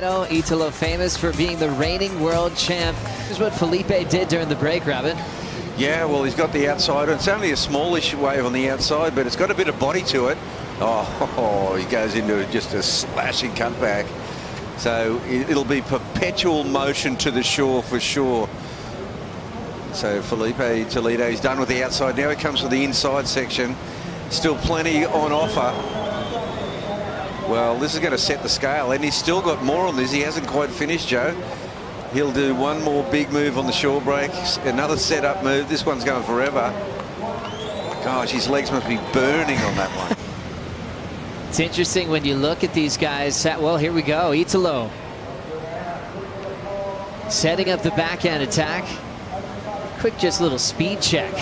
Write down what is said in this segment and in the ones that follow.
Italo famous for being the reigning world champ. This is what Filipe did during the break, Rabbit. Yeah, well, he's got the outside. It's only a smallish wave on the outside, but it's got a bit of body to it. Oh, he goes into just a slashing cutback. So it'll be perpetual motion to the shore for sure. So Filipe Toledo, he's done with the outside. Now he comes with the inside section. Still plenty on offer. Well, this is going to set the scale, and he's still got more on this. He hasn't quite finished, Joe. He'll do one more big move on the shore break, another setup move. This one's going forever. Gosh, his legs must be burning on that one. It's interesting when you look at these guys. Well, here we go. Italo setting up the backhand attack. Quick, just little speed check.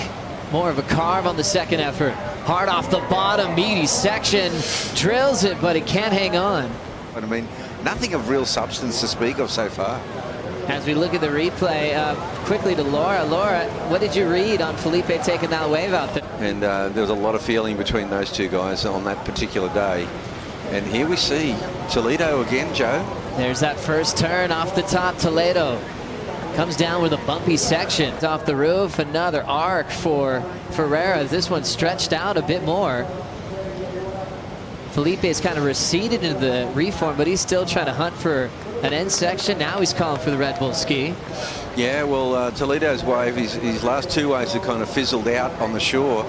More of a carve on the second effort. Hard off the bottom, meaty section. Drills it, but it can't hang on. I mean, nothing of real substance to speak of so far. As we look at the replay, quickly to Laura. Laura, what did you read on Filipe taking that wave out there? And there was a lot of feeling between those two guys on that particular day. And here we see Toledo again, Joe. There's that first turn off the top. Toledo comes down with a bumpy section. Off the roof, another arc for Ferreira. This one stretched out a bit more. Filipe is kind of receded into the reform, but he's still trying to hunt for an end section. Now he's calling for the Red Bull ski. Yeah, well, Toledo's wave, his last two waves have kind of fizzled out on the shore.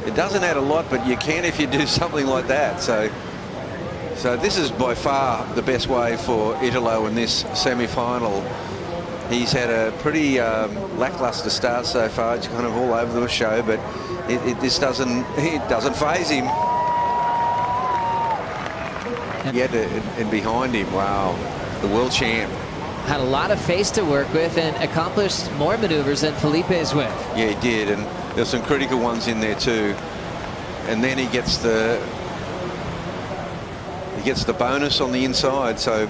It doesn't add a lot, but you can if you do something like that. So this is by far the best wave for Italo in this semi-final. He's had a pretty lackluster start so far. It's kind of all over the show, but this doesn't faze him. And behind him, wow, the world champ. Had a lot of face to work with and accomplished more maneuvers than Filipe's with. Yeah, he did, and there's some critical ones in there too. And then he gets the bonus on the inside. So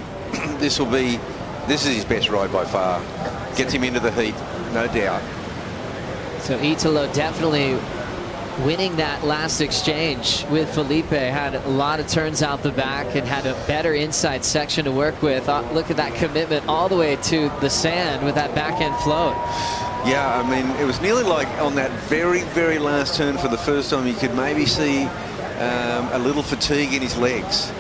this is his best ride by far. Gets him into the heat, no doubt. So Italo definitely winning that last exchange with Filipe. Had a lot of turns out the back and had a better inside section to work with. Look at that commitment all the way to the sand with that backhand float. Yeah, I mean, it was nearly like on that very, very last turn for the first time, you could maybe see a little fatigue in his legs.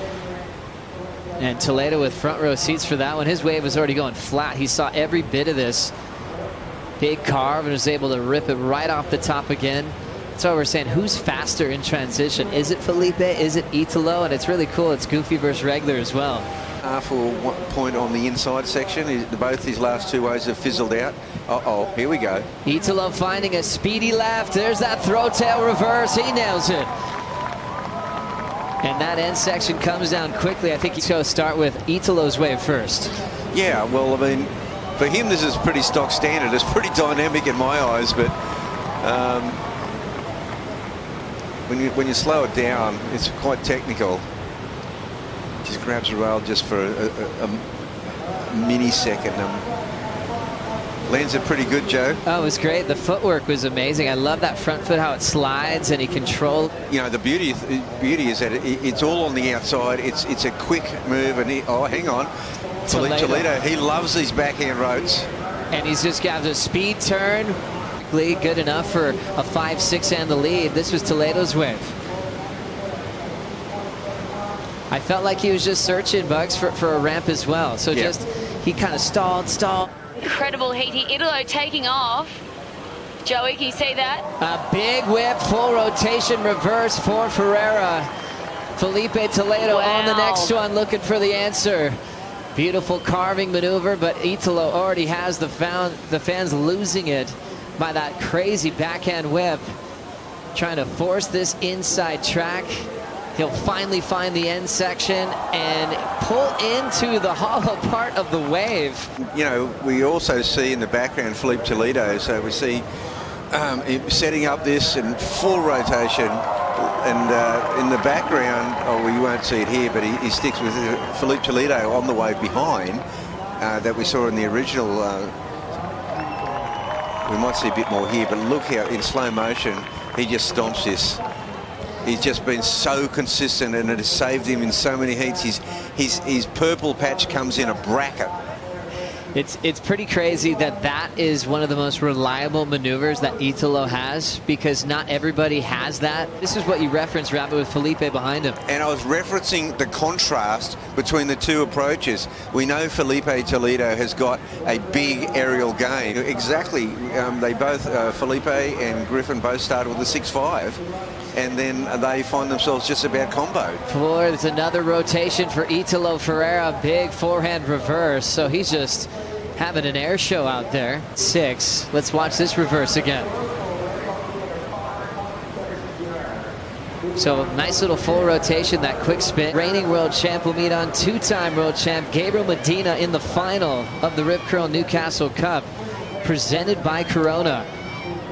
And Toledo with front row seats for that one. His wave was already going flat. He saw every bit of this big carve and was able to rip it right off the top again. That's why we're saying, who's faster in transition? Is it Filipe? Is it Italo? And it's really cool. It's goofy versus regular as well. Half a point on the inside section. Both his last two waves have fizzled out. Uh-oh, here we go. Italo finding a speedy left. There's that throw tail reverse. He nails it. And that end section comes down quickly. I think he's going to start with Italo's wave first. Yeah, well, I mean, for him, this is pretty stock standard. It's pretty dynamic in my eyes, but when you slow it down, it's quite technical. Just grabs the rail just for a mini second. Lands it pretty good, Joe. Oh, it was great. The footwork was amazing. I love that front foot, how it slides, and he controlled. You know, the beauty is that it's all on the outside. It's a quick move, and hang on. Toledo, he loves these backhand rotes. And he's just got a speed turn. Good enough for a 5-6 and the lead. This was Toledo's wave. I felt like he was just searching, Bugs, for a ramp as well. So yeah. He kind of stalled. Incredible heat here. Italo taking off. Joey, can you see that? A big whip, full rotation reverse for Ferreira. Filipe Toledo on the next one, looking for the answer. Beautiful carving maneuver, but Italo already has the fans losing it by that crazy backhand whip. Trying to force this inside track. He'll finally find the end section and pull into the hollow part of the wave. You know, we also see in the background Filipe Toledo, so we see him setting up this in full rotation. And in the background, we won't see it here, but he sticks with Filipe Toledo on the wave behind that we saw in the original. We might see a bit more here, but look how in slow motion he just stomps this. He's just been so consistent, and it has saved him in so many heats. His purple patch comes in a bracket. It's pretty crazy that is one of the most reliable maneuvers that Italo has, because not everybody has that. This is what you referenced, Rabbit, with Filipe behind him. And I was referencing the contrast between the two approaches. We know Filipe Toledo has got a big aerial game. Exactly. They both, Filipe and Griffin, both started with a 6.5. And then they find themselves just about comboed. There's another rotation for Italo Ferreira. Big forehand reverse. So he's just having an air show out there. 6. Let's watch this reverse again. So nice little full rotation, that quick spin. Reigning world champ will meet on two-time world champ Gabriel Medina in the final of the Rip Curl Newcastle Cup, presented by Corona.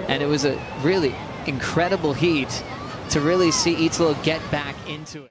And it was a really incredible heat to really see Italo get back into it.